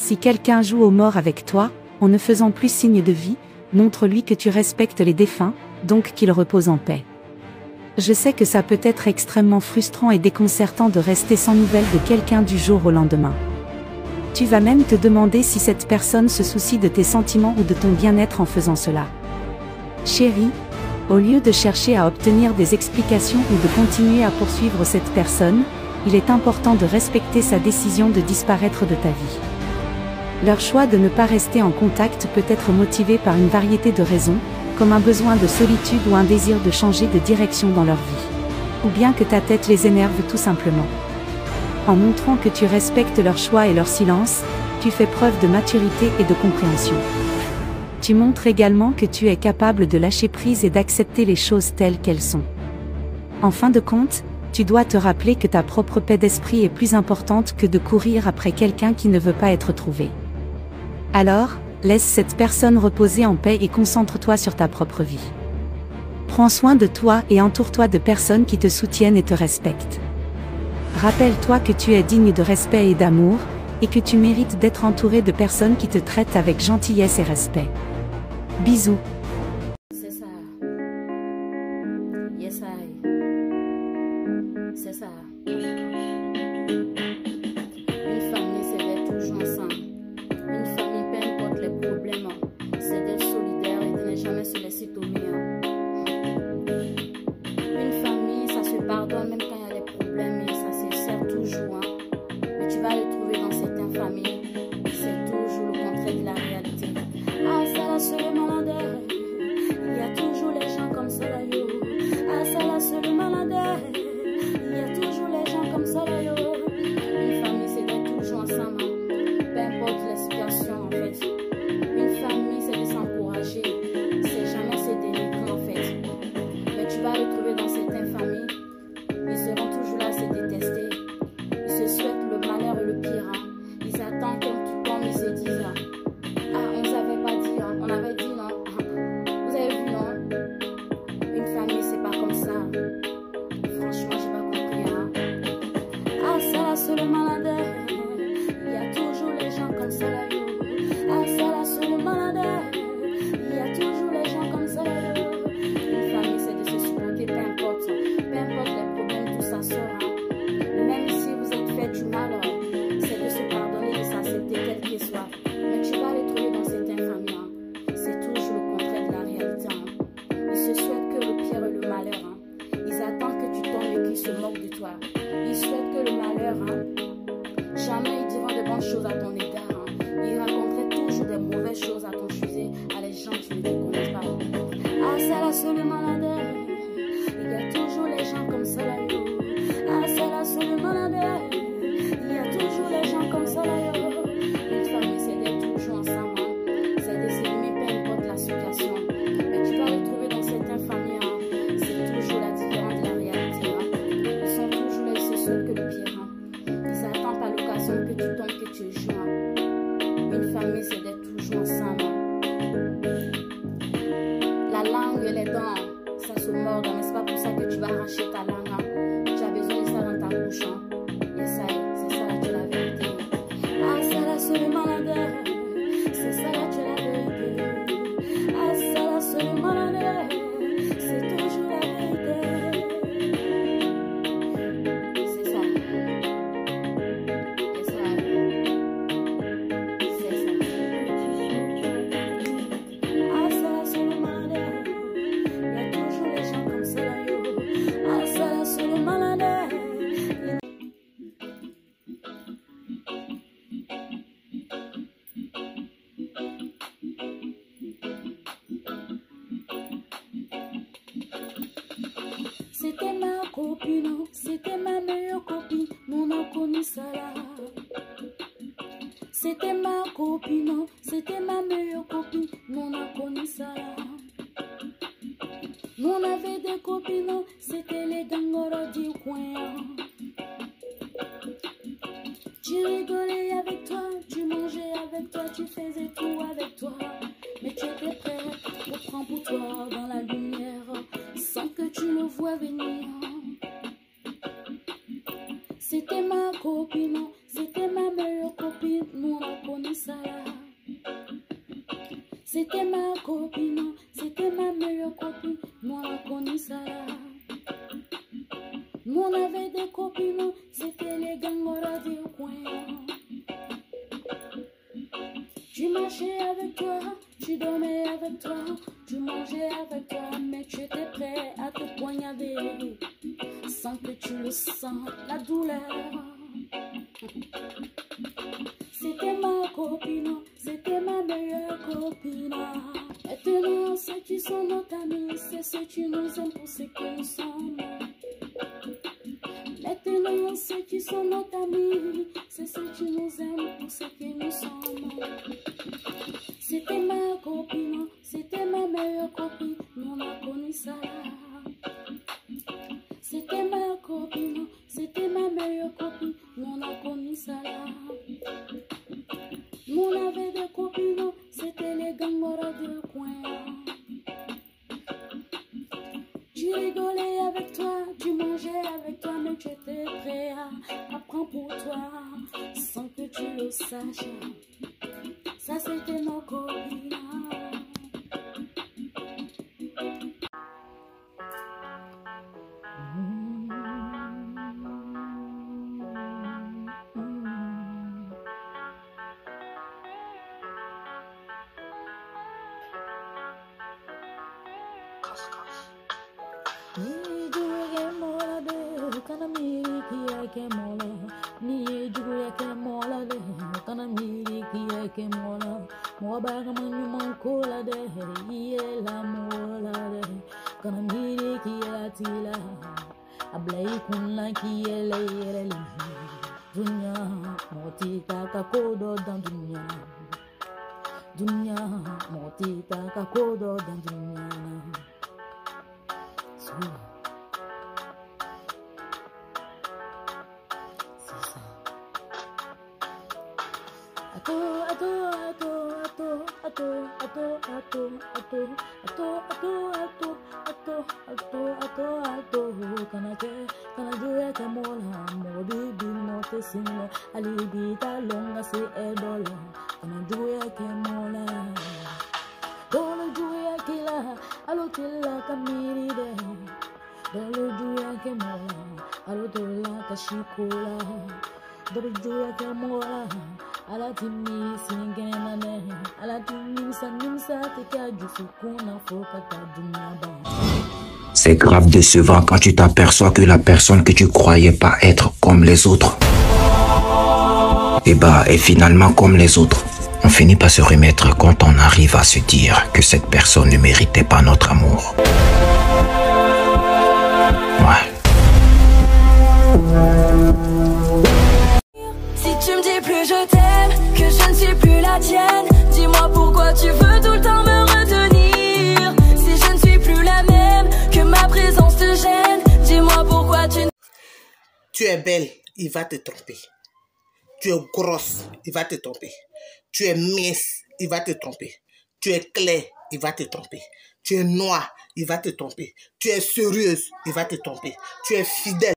Si quelqu'un joue aux morts avec toi, en ne faisant plus signe de vie, montre-lui que tu respectes les défunts, donc qu'il repose en paix. Je sais que ça peut être extrêmement frustrant et déconcertant de rester sans nouvelles de quelqu'un du jour au lendemain. Tu vas même te demander si cette personne se soucie de tes sentiments ou de ton bien-être en faisant cela. Chérie, au lieu de chercher à obtenir des explications ou de continuer à poursuivre cette personne, il est important de respecter sa décision de disparaître de ta vie. Leur choix de ne pas rester en contact peut être motivé par une variété de raisons, comme un besoin de solitude ou un désir de changer de direction dans leur vie. Ou bien que ta tête les énerve tout simplement. En montrant que tu respectes leur choix et leur silence, tu fais preuve de maturité et de compréhension. Tu montres également que tu es capable de lâcher prise et d'accepter les choses telles qu'elles sont. En fin de compte, tu dois te rappeler que ta propre paix d'esprit est plus importante que de courir après quelqu'un qui ne veut pas être trouvé. Alors, laisse cette personne reposer en paix et concentre-toi sur ta propre vie. Prends soin de toi et entoure-toi de personnes qui te soutiennent et te respectent. Rappelle-toi que tu es digne de respect et d'amour, et que tu mérites d'être entouré de personnes qui te traitent avec gentillesse et respect. Bisous. C'est ça. Yes, I. C'est ça. Une famille, c'est d'être toujours ensemble. Une famille, peu importe les problèmes, c'est d'être solidaire et de ne jamais se laisser tomber. Une famille, ça se pardonne même quand il y a des problèmes et ça se sert toujours. Mais tu vas les trouver dans certaines familles. C'est toujours le contraire de la réalité. Ah, c'est la seule maladie. Il y a toujours les gens comme ça là, yo. Ah, c'est la seule maladie. Il y a toujours les gens comme ça là, yo. Une famille, c'est d'être toujours ensemble. Peu importe la situation, en fait. Une famille, c'est de s'encourager. C'est jamais se dénigrer, en fait. Mais tu vas les trouver dans certaines familles. Ils seront toujours là à se détester. Ils se souhaitent le malheur et le pire. Ils attendent quand tu tombes, ils se disent ah, on ne savait pas dit, on avait dit non. Vous avez vu non? Une famille, c'est pas comme ça. Franchement, j'ai pas compris. Ah, c'est la seule maladie. Il y a toujours les gens comme ça là. Ah, c'est la seule maladie. Il y a toujours les gens comme ça là. Une famille, c'est de se supporter, peu importe les problèmes, tout ça sera. Même si vous êtes fait du mal, c'est de se pardonner, de s'accepter quel qu'il soit. Mais tu vas les trouver dans certaines familles. C'est toujours le contraire de la réalité. Ils se souhaitent que le pire et le malheur. Ils attendent que tu tombes et qu'ils se moquent de toi. Ils souhaitent que le malheur, jamais ils diront de bonnes choses à ton égard. Ils raconteraient toujours des mauvaises choses à ton sujet, à les gens qui ne te connaissent pas. Ah, c'est la seule maladie. Il y a toujours les gens comme ça là, yo. Ah, c'est la seule maladie. Il y a toujours les gens comme ça là, yo. Une famille, c'est d'être toujours ensemble. C'est de s'aimer, peu importe la situation. Mais tu vas les trouver dans certaines familles. C'est toujours la différence de la réalité. Ils sont toujours là, ils se souhaitent que le pire. Ils attendent à l'occasion que tu tombes, que tu joues. Une famille, c'est d'être toujours ensemble. La langue et les dents, ça se mord, mais c'est pas pour ça que tu vas arracher ta langue. Tu as besoin de ça dans ta bouche. Et ça, c'est ça là, tu la vérité. Ah, c'est la seule maladie. C'est ça là, tu la vérité. Ah, c'est la seule maladie. C'est toujours la vérité. C'est ça. Et ça. C'est ça. Ah, c'est la seule maladie. Il y a toujours les gens comme ça là, yo. Ah, c'est la seule maladie. C'était ma copine, c'était ma meilleure copine, on a connu ça là. C'était ma copine, c'était ma meilleure copine, on a connu ça là. On avait des copines, c'était les gangoros du coin. Tu rigolais avec toi, tu mangeais avec toi, tu faisais tout avec toi. Mais tu étais prêt pour prendre pour toi dans la lumière, sans que tu le vois venir. C'était ma copine, c'était ma meilleure copine, nous on a connu ça. C'était ma copine, c'était ma meilleure copine. Moi, on connaît ça. Nous, on avait des copines, c'était les gangoras du coin. Tu marchais avec toi, tu dormais avec toi, tu mangeais avec toi, mais tu étais prêt à te poignarder sans que tu le sens, la douleur. C'était ma copine, c'était ma meilleure copine. Maintenant, ceux qui sont notre amis, c'est ceux qui nous aiment pour ce que nous sommes. Maintenant, ceux qui sont notre amis, c'est ceux qui nous aiment pour ce que nous sommes. C'était ma copine, c'était ma meilleure copine, nous on a connu ça. C'était ma copine, c'était ma meilleure copine, nous on a connu ça. Nous on avait des copines, c'était les gangoras du coin. Tu rigolais avec toi, tu mangeais avec toi, mais tu étais prêt à prendre pour toi, sans que tu le saches. Ça c'était nos copines. C'est grave décevant quand tu t'aperçois que la personne que tu croyais pas être comme les autres, est finalement comme les autres. On finit par se remettre quand on arrive à se dire que cette personne ne méritait pas notre amour. Ouais. Si tu me dis plus je t'aime, que je ne suis plus la tienne, dis-moi pourquoi tu veux tout le temps me retenir. Si je ne suis plus la même, que ma présence te gêne, dis-moi pourquoi tu... Tu es belle, il va te tromper. Tu es grosse, il va te tromper. Tu es mince, il va te tromper. Tu es claire, il va te tromper. Tu es noire, il va te tromper. Tu es sérieuse, il va te tromper. Tu es fidèle.